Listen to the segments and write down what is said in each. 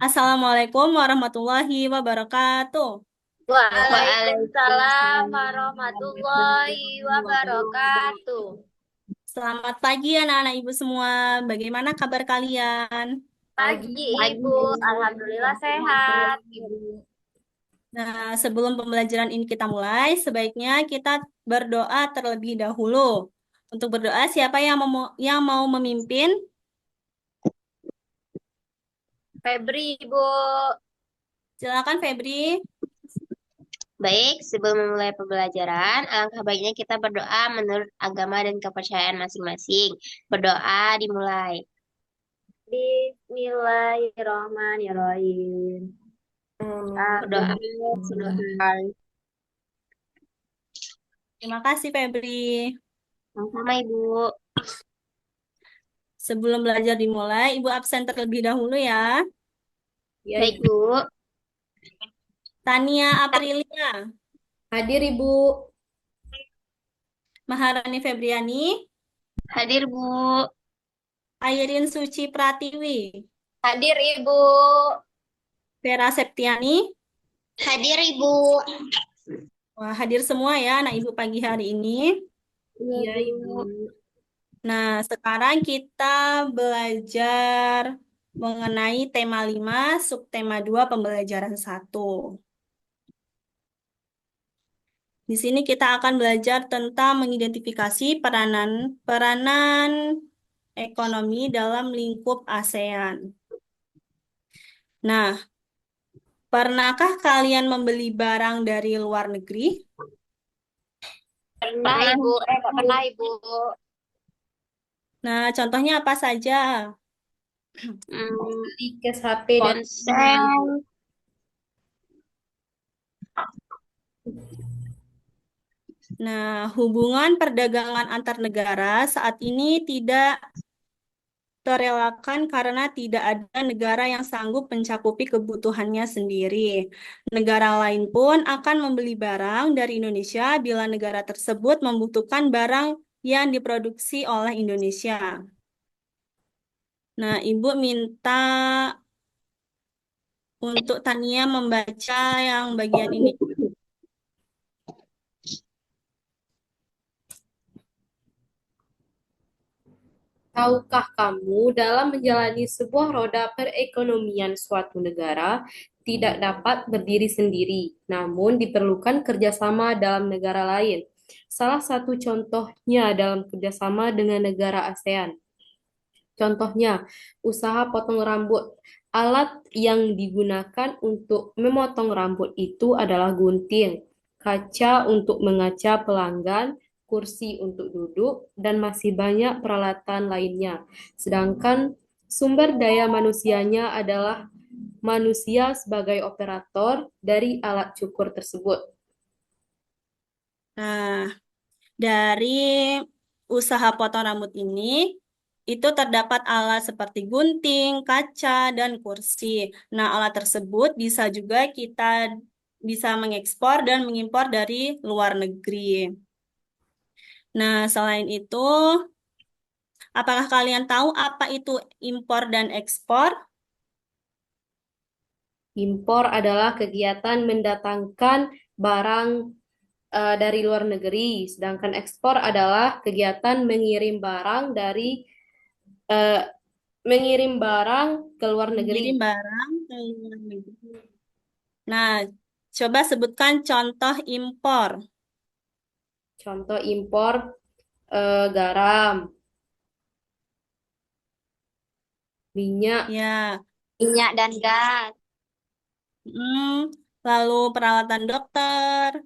Assalamualaikum warahmatullahi wabarakatuh. Waalaikumsalam warahmatullahi Waalaikumsalam. wabarakatuh. Selamat pagi anak-anak ibu semua. Bagaimana kabar kalian? Pagi Pagi, Ibu, Bu. Alhamdulillah sehat. Nah, sebelum pembelajaran ini kita mulai, sebaiknya kita berdoa terlebih dahulu. Untuk berdoa, siapa yang mau memimpin? Febri Ibu. Silakan Febri. Baik, sebelum memulai pembelajaran, alangkah baiknya kita berdoa menurut agama dan kepercayaan masing-masing. Berdoa dimulai. Bismillahirrahmanirrahim. Berdoa, berdoa. Terima kasih Febri. Sama-sama Ibu. Sebelum belajar dimulai, Ibu absen terlebih dahulu ya. Baik Bu. Tania Aprilia, Hadir Ibu. Maharani Febriani, Hadir Bu. Airin Suci Pratiwi, Hadir Ibu. Vera Septiani. Hadir Ibu. Wah, hadir semua ya anak ibu pagi hari ini. Iya, Ibu. Nah, sekarang kita belajar mengenai tema 5, subtema 2, pembelajaran 1. Di sini kita akan belajar tentang mengidentifikasi peranan peranan ekonomi dalam lingkup ASEAN. Nah, pernahkah kalian membeli barang dari luar negeri? Pernah Ibu, nggak pernah Ibu. Nah, contohnya apa saja? Beli ke HP dan ponsel. Nah, hubungan perdagangan antar negara saat ini tidak terelakkan karena tidak ada negara yang sanggup mencakupi kebutuhannya sendiri. Negara lain pun akan membeli barang dari Indonesia bila negara tersebut membutuhkan barang yang diproduksi oleh Indonesia. Nah, Ibu minta untuk Tania membaca yang bagian ini. Tahukah kamu, dalam menjalani sebuah roda perekonomian suatu negara tidak dapat berdiri sendiri, namun diperlukan kerjasama dalam negara lain. Salah satu contohnya dalam kerjasama dengan negara ASEAN. Contohnya, usaha potong rambut. Alat yang digunakan untuk memotong rambut itu adalah gunting, kaca untuk mengaca pelanggan, kursi untuk duduk, dan masih banyak peralatan lainnya. Sedangkan sumber daya manusianya adalah manusia sebagai operator dari alat cukur tersebut. Nah, dari usaha potong rambut ini, itu terdapat alat seperti gunting, kaca, dan kursi. Nah, alat tersebut bisa juga kita bisa mengekspor dan mengimpor dari luar negeri. Nah, selain itu, apakah kalian tahu apa itu impor dan ekspor? Impor adalah kegiatan mendatangkan barang dari luar negeri, sedangkan ekspor adalah kegiatan eh, mengirim barang ke luar negeri. Mengirim barang ke luar negeri. Nah, coba sebutkan contoh impor. Contoh impor garam, minyak, Ya, Minyak dan gas. hmm, lalu peralatan dokter,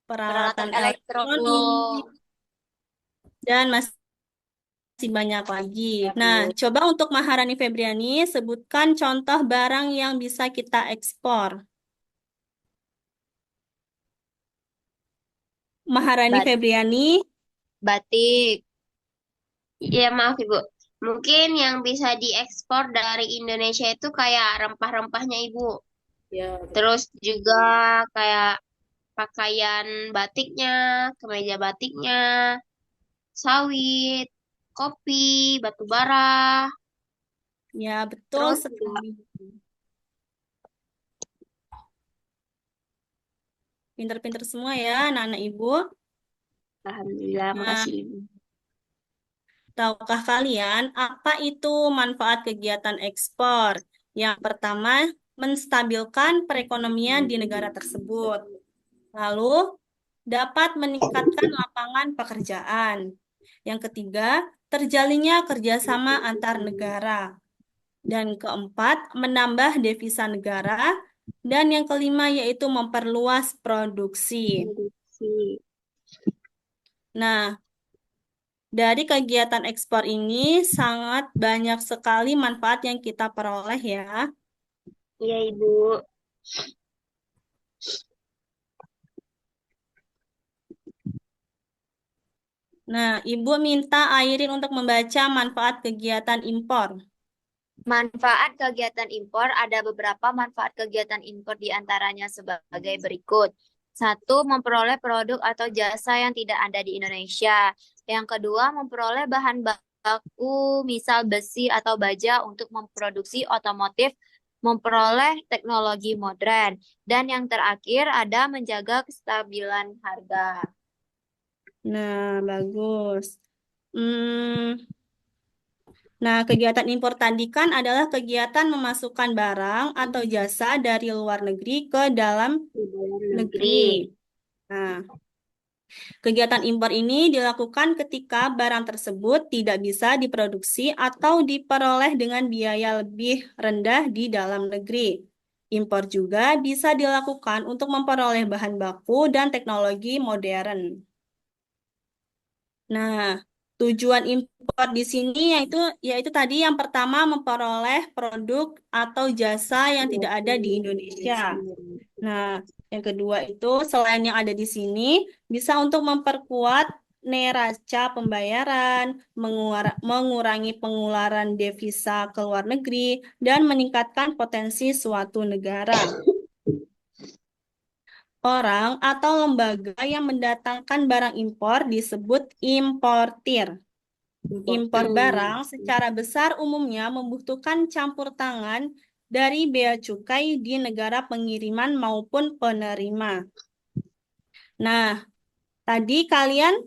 Peralatan peralatan elektronik. elektronik, dan masih banyak lagi. Nah, coba untuk Maharani Febriani, sebutkan contoh barang yang bisa kita ekspor. Maharani Bat Febriani, batik. Iya, maaf Ibu. Mungkin yang bisa diekspor dari Indonesia itu kayak rempah-rempahnya Ibu. ya. Terus juga kayak pakaian batiknya, kemeja batiknya, sawit, kopi, batu bara. ya betul Terus juga sekali. pinter-pinter semua ya, anak-anak Ibu. Alhamdulillah, Nah, makasih Ibu. tahukah kalian apa itu manfaat kegiatan ekspor? Yang pertama, menstabilkan perekonomian di negara tersebut. Lalu, dapat meningkatkan lapangan pekerjaan. Yang ketiga, terjalinnya kerjasama antar negara. Dan keempat, menambah devisa negara. Dan yang kelima yaitu memperluas produksi. Produksi. Nah, dari kegiatan ekspor ini sangat banyak sekali manfaat yang kita peroleh ya. Iya Ibu. Nah, Ibu minta Airin untuk membaca manfaat kegiatan impor. Manfaat kegiatan impor, ada beberapa manfaat kegiatan impor diantaranya sebagai berikut. Satu, memperoleh produk atau jasa yang tidak ada di Indonesia. Yang kedua, memperoleh bahan baku, misal besi atau baja untuk memproduksi otomotif, memperoleh teknologi modern. Dan yang terakhir, ada menjaga kestabilan harga. Nah, bagus. Hmm, Nah, kegiatan impor tadi kan adalah kegiatan memasukkan barang atau jasa dari luar negeri ke dalam Di dalam negeri. negeri. Nah, kegiatan impor ini dilakukan ketika barang tersebut tidak bisa diproduksi atau diperoleh dengan biaya lebih rendah di dalam negeri. Impor juga bisa dilakukan untuk memperoleh bahan baku dan teknologi modern. Nah, tujuan impor di sini yaitu tadi yang pertama memperoleh produk atau jasa yang tidak ada di Indonesia. Nah, yang kedua itu selain yang ada di sini bisa untuk memperkuat neraca pembayaran, mengurangi pengeluaran devisa ke luar negeri, dan meningkatkan potensi suatu negara. Orang atau lembaga yang mendatangkan barang impor disebut importir. Impor barang secara besar umumnya membutuhkan campur tangan dari bea cukai di negara pengiriman maupun penerima. Nah, tadi kalian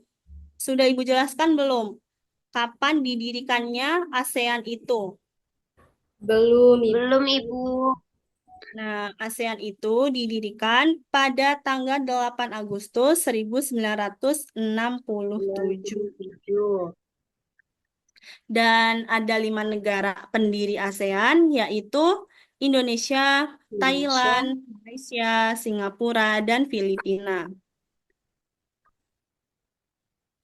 sudah Ibu jelaskan belum? Kapan didirikannya ASEAN itu? Belum, Ibu. Belum Ibu. Nah, ASEAN itu didirikan pada tanggal 8 Agustus 1967. 97. Dan ada 5 negara pendiri ASEAN, yaitu Indonesia, Indonesia. Thailand, Malaysia, Singapura, dan Filipina.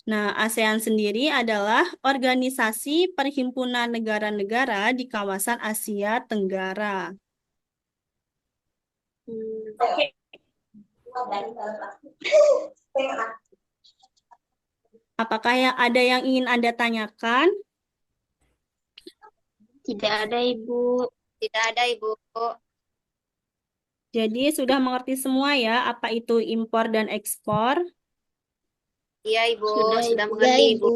Nah, ASEAN sendiri adalah organisasi perhimpunan negara-negara di kawasan Asia Tenggara. Apakah ada yang ingin Anda tanyakan? Tidak ada Ibu. Tidak ada, Ibu. Jadi sudah mengerti semua ya apa itu impor dan ekspor? Iya, Ibu. Sudah Sudah Ibu. mengerti, Ibu.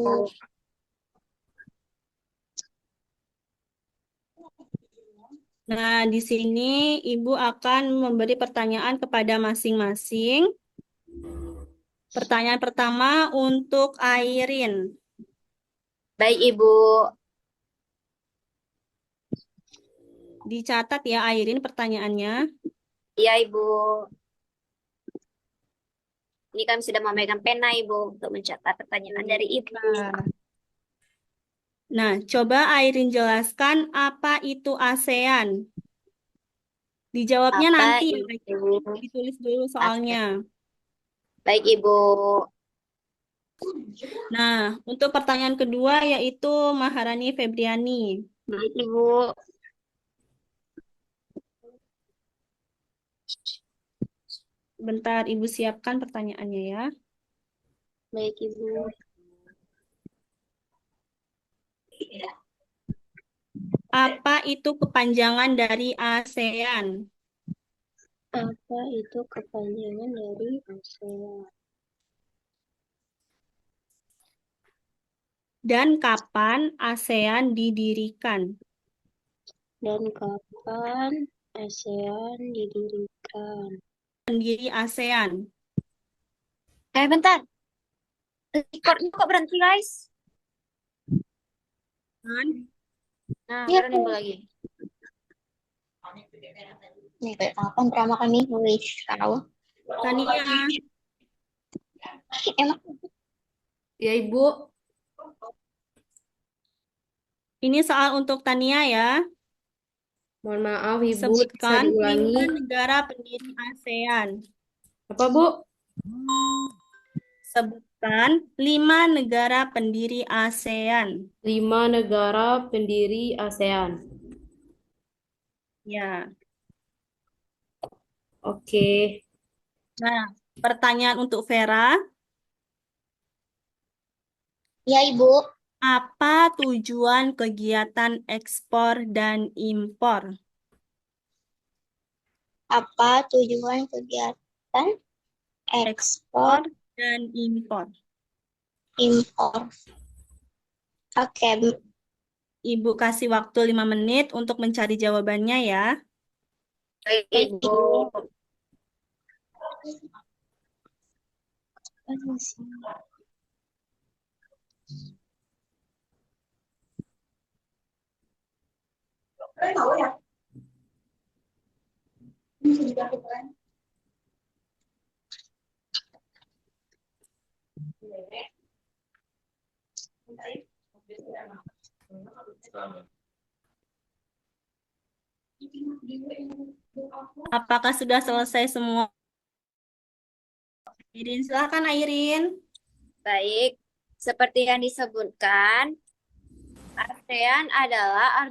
Nah, di sini Ibu akan memberi pertanyaan kepada masing-masing. Pertanyaan pertama untuk Airin. Baik, Ibu. Dicatat ya Airin pertanyaannya. Iya, Ibu. Ini kami sudah memegang pena, Ibu, untuk mencatat pertanyaan dari Ibu. Nah, coba Airin jelaskan apa itu ASEAN. Dijawabnya Apa nanti ya, itu? ditulis dulu soalnya. Baik, Ibu. Nah, untuk pertanyaan kedua yaitu Maharani Febriani. Baik Ibu. Bentar, Ibu siapkan pertanyaannya ya. Baik Ibu. Apa itu kepanjangan dari ASEAN? Apa itu kepanjangan dari ASEAN? Dan kapan ASEAN didirikan? Dan kapan ASEAN didirikan? Pendiri ASEAN. Bentar. Recordnya kok berhenti, guys? Kan? Nah, Iya, baru nimbul lagi. nih kapan drama kami wis tahu. Tania, Emang Ya, Ibu. ini soal untuk Tania ya. Mohon maaf, Ibu. Bisa Sebutkan diulangi. 5 negara pendiri ASEAN. Apa, Bu? Sebutkan 5 negara pendiri ASEAN. 5 negara pendiri ASEAN. Ya. Oke. Nah, pertanyaan untuk Vera. ya Ibu, Apa tujuan kegiatan ekspor dan impor? apa tujuan kegiatan ekspor Ekspor dan impor. impor? Oke, Ibu kasih waktu 5 menit untuk mencari jawabannya ya. Baik, baik Ibu. Ibu. Apakah sudah selesai semua? Airin, silakan Airin. Baik, seperti yang disebutkan, ASEAN adalah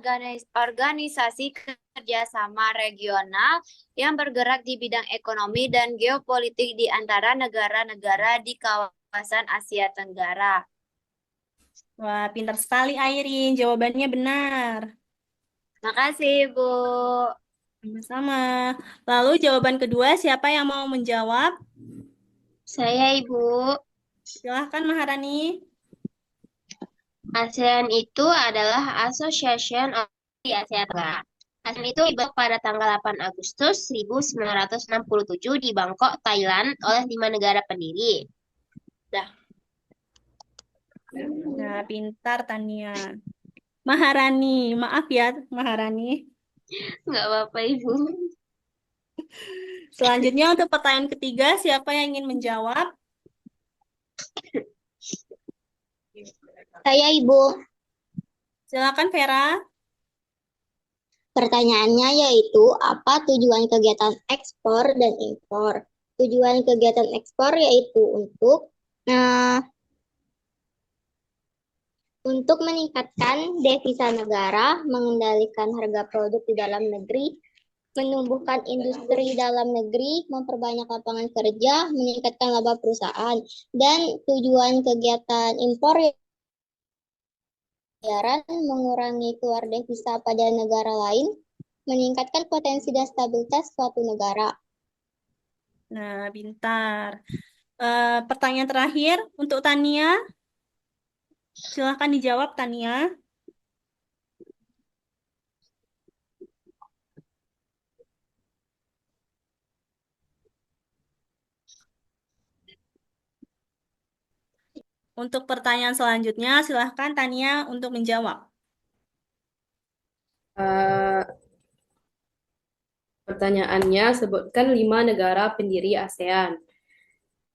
organisasi kerjasama regional yang bergerak di bidang ekonomi dan geopolitik di antara negara-negara di kawasan Asia Tenggara. Wah, pintar sekali Airin. Jawabannya benar. Makasih, Ibu. Sama-sama. Lalu jawaban kedua, siapa yang mau menjawab? Saya Ibu. Silahkan Maharani. ASEAN itu adalah Association of di Asia Tenggara. ASEAN itu dibentuk pada tanggal 8 Agustus 1967 di Bangkok, Thailand oleh 5 negara pendiri. Nah, pintar Tania. Maharani, maaf ya Maharani. Nggak apa-apa Ibu. Selanjutnya untuk pertanyaan ketiga, siapa yang ingin menjawab? Saya Ibu. Silakan Vera. Pertanyaannya yaitu apa tujuan kegiatan ekspor dan impor? Tujuan kegiatan ekspor yaitu untuk meningkatkan devisa negara, mengendalikan harga produk di dalam negeri, menumbuhkan industri dalam negeri, memperbanyak lapangan kerja, meningkatkan laba perusahaan. Dan tujuan kegiatan impor mengurangi keluar devisa pada negara lain, meningkatkan potensi dan stabilitas suatu negara. Nah, pintar. Pertanyaan terakhir untuk Tania. Silahkan dijawab Tania. Untuk pertanyaan selanjutnya, silahkan Tania untuk menjawab. Eh, Pertanyaannya, sebutkan 5 negara pendiri ASEAN.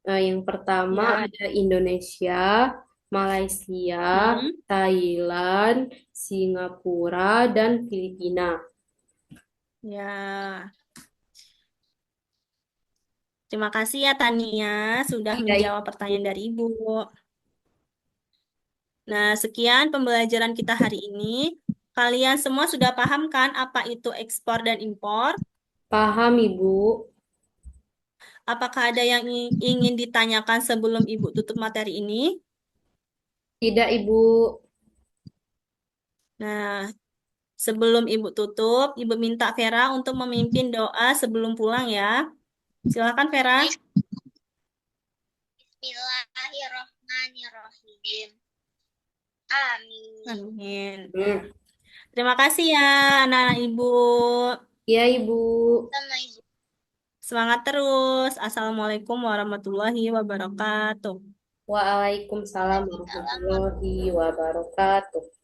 Yang pertama Ya. ada Indonesia, Malaysia, Hmm. Thailand, Singapura, dan Filipina. Ya. Terima kasih ya Tania sudah Iya, menjawab pertanyaan dari Ibu. Nah, sekian pembelajaran kita hari ini. Kalian semua sudah paham kan apa itu ekspor dan impor? paham Ibu. Apakah ada yang ingin ditanyakan sebelum Ibu tutup materi ini? Tidak Ibu. Nah, sebelum Ibu tutup, Ibu minta Vera untuk memimpin doa sebelum pulang ya. Silakan Vera. Bismillahirrahmanirrahim. Amin. Amin. Hmm. Terima kasih ya anak-anak Ibu. Iya Ibu. Sama Ibu. Semangat terus. Assalamualaikum warahmatullahi wabarakatuh. Waalaikumsalam Waalaikumsalam warahmatullahi wabarakatuh.